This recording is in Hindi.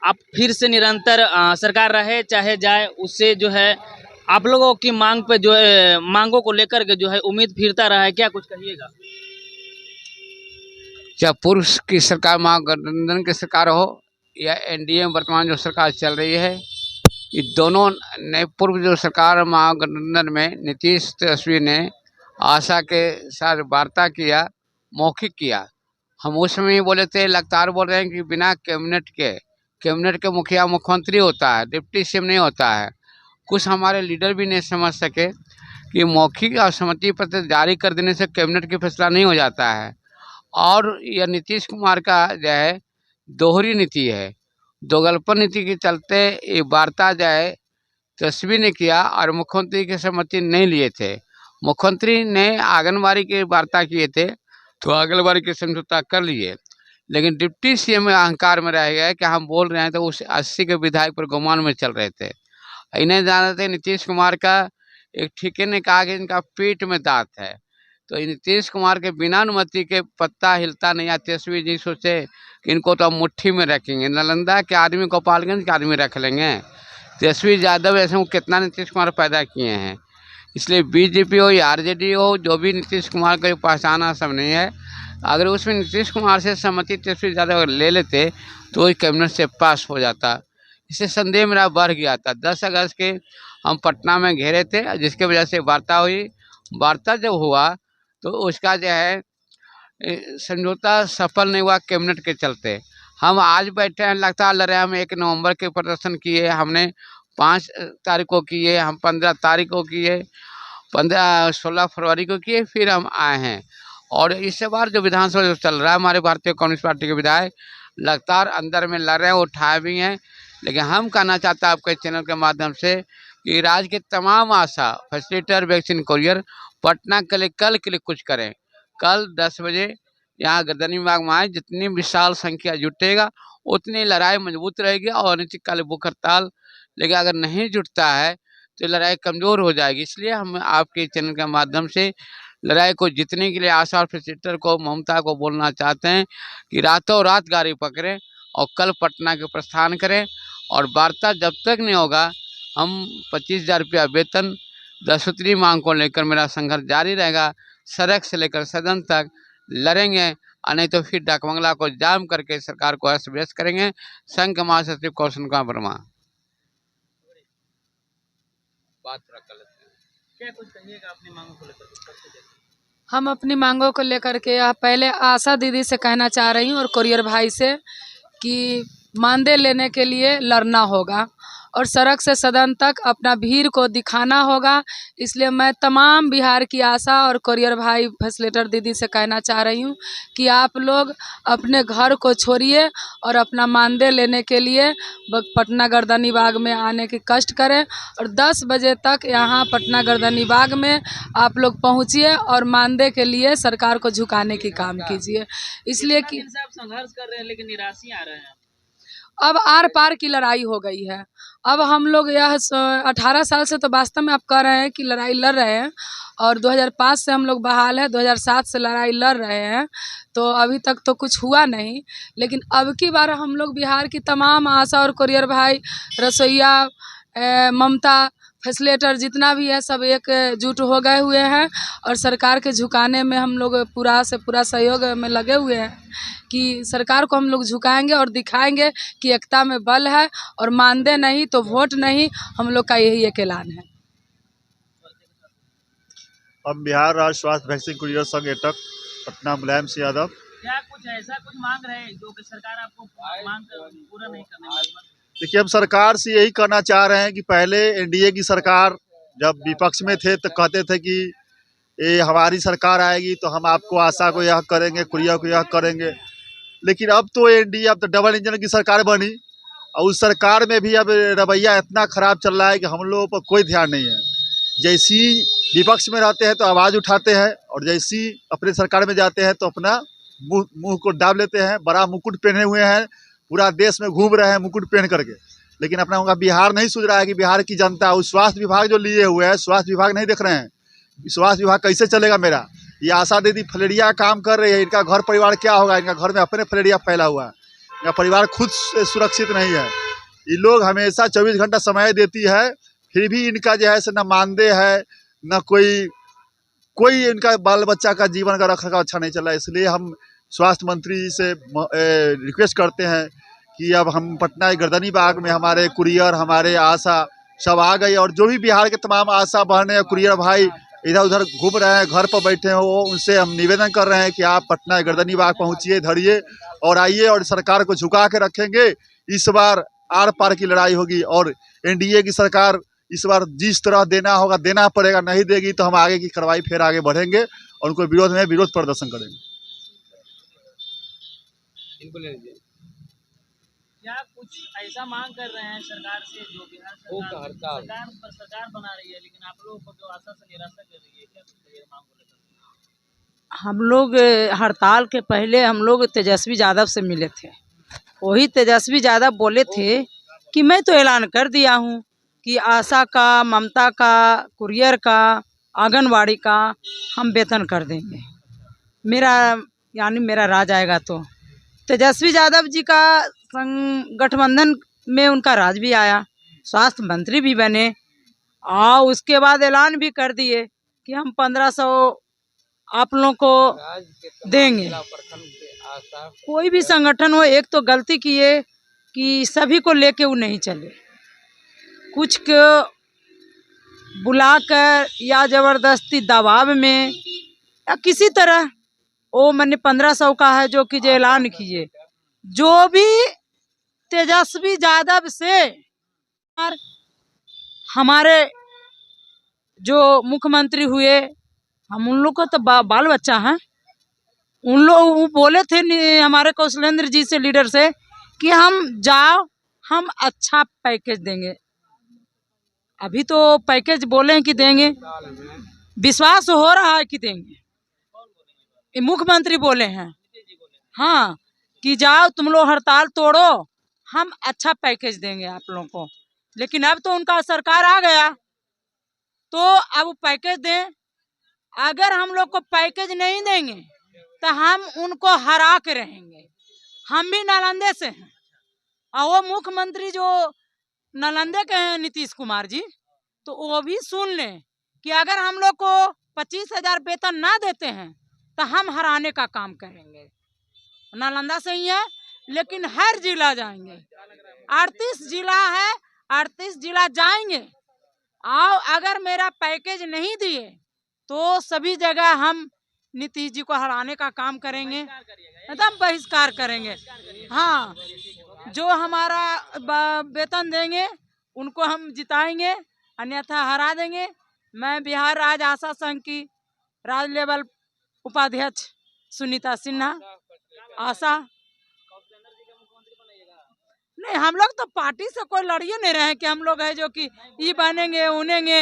आप फिर से निरंतर सरकार रहे चाहे जाए, उससे जो है आप लोगों की मांग पे जो है, मांगों को लेकर के जो है उम्मीद फिरता रहा है, क्या कुछ कहिएगा? चाहे पूर्व की सरकार महागठबंधन की सरकार हो या एनडीए में वर्तमान जो सरकार चल रही है, ये दोनों ने पूर्व जो सरकार महागठबंधन में नीतीश तेजस्वी ने आशा के साथ वार्ता किया, मौखिक किया। हम उस समय ही बोले थे, लगातार बोल रहे हैं कि बिना कैबिनेट के मुखिया मुख्यमंत्री होता है, डिप्टी सीएम नहीं होता है। कुछ हमारे लीडर भी नहीं समझ सके कि मौखिक और सहमति पत्र जारी कर देने से कैबिनेट की फैसला नहीं हो जाता है। और यह नीतीश कुमार का जो है दोहरी नीति है, दोगलपन नीति के चलते ये वार्ता जो है तेजस्वी ने किया और मुख्यमंत्री की सहमति नहीं लिए थे। मुख्यमंत्री ने आंगनबाड़ी की वार्ता किए थे तो आंगनबाड़ी के समझौता कर लिए, लेकिन डिप्टी सीएम अहंकार में रह गए कि हम बोल रहे हैं तो उस 80 के विधायक पर गुमान में चल रहे थे। इन्हें जाना थे नीतीश कुमार का एक ठीके ने कहा कि इनका पेट में दांत है, तो नीतीश कुमार के बिना अनुमति के पत्ता हिलता नहीं। तेजस्वी जी सोचे कि इनको तो हम मुट्ठी में रखेंगे, नालंदा के आदमी गोपालगंज के आदमी रख लेंगे। तेजस्वी यादव ऐसे वो कितना नीतीश कुमार पैदा किए हैं, इसलिए बीजेपी हो या आरजेडी हो, जो भी नीतीश कुमार का पहचाना सब नहीं है। अगर उसमें नीतीश कुमार से सहमति तेजस्वी यादव ले लेते तो वही कैबिनेट से पास हो जाता। इससे संदेह मेरा बढ़ गया था। 10 अगस्त के हम पटना में घेरे थे, जिसकी वजह से वार्ता हुई। वार्ता जब हुआ तो उसका जो है समझौता सफल नहीं हुआ कैबिनेट के चलते। हम आज बैठे हैं, लगातार लड़ रहे हैं। हम 1 नवंबर के प्रदर्शन किए, हमने 5 तारीख को किए, हम 15 तारीख को किए, 16 फरवरी को किए, फिर हम आए हैं। और इस बार जो विधानसभा जो चल रहा है, हमारे भारतीय कम्युनिस्ट पार्टी के विधायक लगातार अंदर में लड़ रहे हैं, उठाए भी हैं। लेकिन हम कहना चाहते हैं आपके चैनल के माध्यम से कि राज्य के तमाम आशा फैसिलिटेटर वैक्सीन कोरियर पटना के लिए कल के लिए कुछ करें। कल 10 बजे यहाँ गर्दनी बाग में आए, जितनी विशाल संख्या जुटेगा उतनी लड़ाई मजबूत रहेगी और अनिश्चितकालीन भूख हड़ताल। लेकिन अगर नहीं जुटता है तो लड़ाई कमज़ोर हो जाएगी। इसलिए हम आपके चैनल के माध्यम से लड़ाई को जीतने के लिए आशा और फैसिलिटेटर को, ममता को बोलना चाहते हैं कि रातों रात गाड़ी पकड़ें और कल पटना के प्रस्थान करें। और वार्ता जब तक नहीं होगा, हम 25,000 रुपया वेतन, 10 सूत्री मांग को लेकर मेरा संघर्ष जारी रहेगा। सड़क से लेकर सदन तक लड़ेंगे, और नहीं तो फिर डाक बंगला को जाम करके सरकार को अस्त व्यस्त करेंगे। संघ के महासचिव कौशन कुमार वर्मा। बात कर लेते हैं, क्या कुछ कहिएगा अपनी मांगों को लेकर? हम अपनी मांगों को लेकर के पहले आशा दीदी से कहना चाह रही हूँ और कोरियर भाई से कि मानदेय लेने के लिए लड़ना होगा और सड़क से सदन तक अपना भीड़ को दिखाना होगा। इसलिए मैं तमाम बिहार की आशा और कोरियर भाई फैसिलिटेटर दीदी से कहना चाह रही हूँ कि आप लोग अपने घर को छोड़िए और अपना मानदेय लेने के लिए पटना गर्दनी बाग में आने की कष्ट करें और 10 बजे तक यहाँ पटना गर्दनी बाग में आप लोग पहुँचिए और मानदेय के लिए सरकार को झुकाने की काम कीजिए। इसलिए कि आप संघर्ष कर रहे हैं लेकिन निराश आ रहे हैं। अब आर पार की लड़ाई हो गई है। अब हम लोग यह 18 साल से तो वास्तव में आप कह रहे हैं कि लड़ाई लड़ रहे हैं और 2005 से हम लोग बहाल है, 2007 से लड़ाई लड़ रहे हैं, तो अभी तक तो कुछ हुआ नहीं। लेकिन अब की बार हम लोग बिहार की तमाम आशा और कोरियर भाई, रसोईया, ममता, फैसिलिटेटर जितना भी है सब एकजुट हो गए हुए हैं और सरकार के झुकाने में हम लोग पूरा से पूरा सहयोग में लगे हुए हैं कि सरकार को हम लोग झुकाएंगे और दिखाएंगे कि एकता में बल है और मानदेय नहीं तो वोट नहीं, हम लोग का यही एक ऐलान है। हम बिहार राज्य स्वास्थ्य वैक्सीन कुरियर संघ एटक पटना मुलायम सिंह यादव। क्या कुछ ऐसा कुछ मांग रहे हैं जो कि सरकार आपको मांग पूरा नहीं करने वाली? देखिए, हम सरकार से यही कहना चाह रहे हैं कि पहले एनडीए की सरकार जब विपक्ष में थे तो कहते थे कि ये हमारी सरकार आएगी तो हम आपको आशा को यह करेंगे, कुरियर को यह करेंगे। लेकिन अब तो एनडीए, अब तो डबल इंजन की सरकार बनी और उस सरकार में भी अब रवैया इतना खराब चल रहा है कि हम लोगों पर कोई ध्यान नहीं है। जैसी विपक्ष में रहते हैं तो आवाज़ उठाते हैं और जैसी अपने सरकार में जाते हैं तो अपना मुंह को दाब लेते हैं। बड़ा मुकुट पहने हुए हैं, पूरा देश में घूम रहे हैं मुकुट पहन करके, लेकिन अपना उनका बिहार नहीं सोच रहा है कि बिहार की जनता, उस स्वास्थ्य विभाग जो लिए हुए हैं, स्वास्थ्य विभाग नहीं देख रहे हैं। स्वास्थ्य विभाग कैसे चलेगा मेरा? ये आशा दीदी फलेरिया काम कर रही है, इनका घर परिवार क्या होगा? इनका घर में अपने फलेरिया फैला हुआ है। या परिवार खुद सुरक्षित नहीं है। ये लोग हमेशा 24 घंटा समय देती है, फिर भी इनका जो है से न मानदेय है, न कोई इनका बाल बच्चा का जीवन का रख रखाव अच्छा नहीं चल रहा है। इसलिए हम स्वास्थ्य मंत्री जी से रिक्वेस्ट करते हैं कि अब हम पटना गर्दनी बाग में हमारे कुरियर, हमारे आशा सब आ गए, और जो भी बिहार के तमाम आशा बहनें या कुरियर भाई इधर उधर घूम रहे हैं, घर पर बैठे हो, उनसे हम निवेदन कर रहे हैं कि आप पटना गर्दनी बाग पहुँचिए, धरिए और आइए, और सरकार को झुका के रखेंगे। इस बार आर पार की लड़ाई होगी, और एनडीए की सरकार इस बार जिस तरह देना होगा देना पड़ेगा, नहीं देगी तो हम आगे की कार्रवाई फिर आगे बढ़ेंगे और उनको विरोध में विरोध प्रदर्शन करेंगे। क्या कुछ ऐसा मांग कर रहे हैं सरकार से जो बिहार सरकार बना रही है, लेकिन आप लोगों को जो आशा से निराशा कर रही है, क्या कुछ ये मांग को लेकर? हम लोग हड़ताल के पहले हम लोग तेजस्वी यादव से मिले थे। वही तेजस्वी यादव बोले थे कि मैं तो ऐलान कर दिया हूँ कि आशा का, ममता का, कुरियर का, आंगनवाड़ी का हम वेतन कर देंगे, मेरा राज आएगा। तो तेजस्वी यादव जी का गठबंधन में उनका राज भी आया, स्वास्थ्य मंत्री भी बने, और उसके बाद ऐलान भी कर दिए कि हम 1500 आप लोगों को देंगे। कोई भी संगठन हो, एक तो गलती किए कि सभी को लेके वो नहीं चले, कुछ को बुलाकर या जबरदस्ती दबाव में या किसी तरह वो मैंने 1500 का है जो कि जो ऐलान किए। जो भी तेजस्वी यादव से और हमारे जो मुख्यमंत्री हुए, हम उन लोग को तो बाल बच्चा हैं, उन लोग वो बोले थे हमारे कौशलेंद्र जी से, लीडर से, कि हम जाओ, हम अच्छा पैकेज देंगे। अभी तो पैकेज बोले हैं कि देंगे, विश्वास हो रहा है कि देंगे, ये मुख्यमंत्री बोले हैं हाँ, कि जाओ तुम लोग हड़ताल तोड़ो, हम अच्छा पैकेज देंगे आप लोगों को। लेकिन अब तो उनका सरकार आ गया, तो अब पैकेज दें। अगर हम लोग को पैकेज नहीं देंगे तो हम उनको हरा के रहेंगे। हम भी नालंदे से हैं, और वो मुख्यमंत्री जो नालंदे के हैं नीतीश कुमार जी, तो वो भी सुन लें कि अगर हम लोग को 25,000 वेतन ना देते हैं तो हम हराने का काम करेंगे। नालंदा से ही है, लेकिन हर जिला जाएंगे, 38 जिला है, 38 जिला जाएंगे। और अगर मेरा पैकेज नहीं दिए तो सभी जगह हम नीतीश जी को हराने का काम करेंगे, एकदम बहिष्कार करेंगे। हाँ, जो हमारा वेतन देंगे उनको हम जिताएंगे, अन्यथा हरा देंगे। मैं बिहार राज्य आशा संघ की राज्य लेवल उपाध्यक्ष सुनीता सिन्हा, आशा। नहीं, हम लोग तो पार्टी से कोई लड़िए नहीं रहे कि हम लोग है जो कि ये बनेंगे उनेंगे।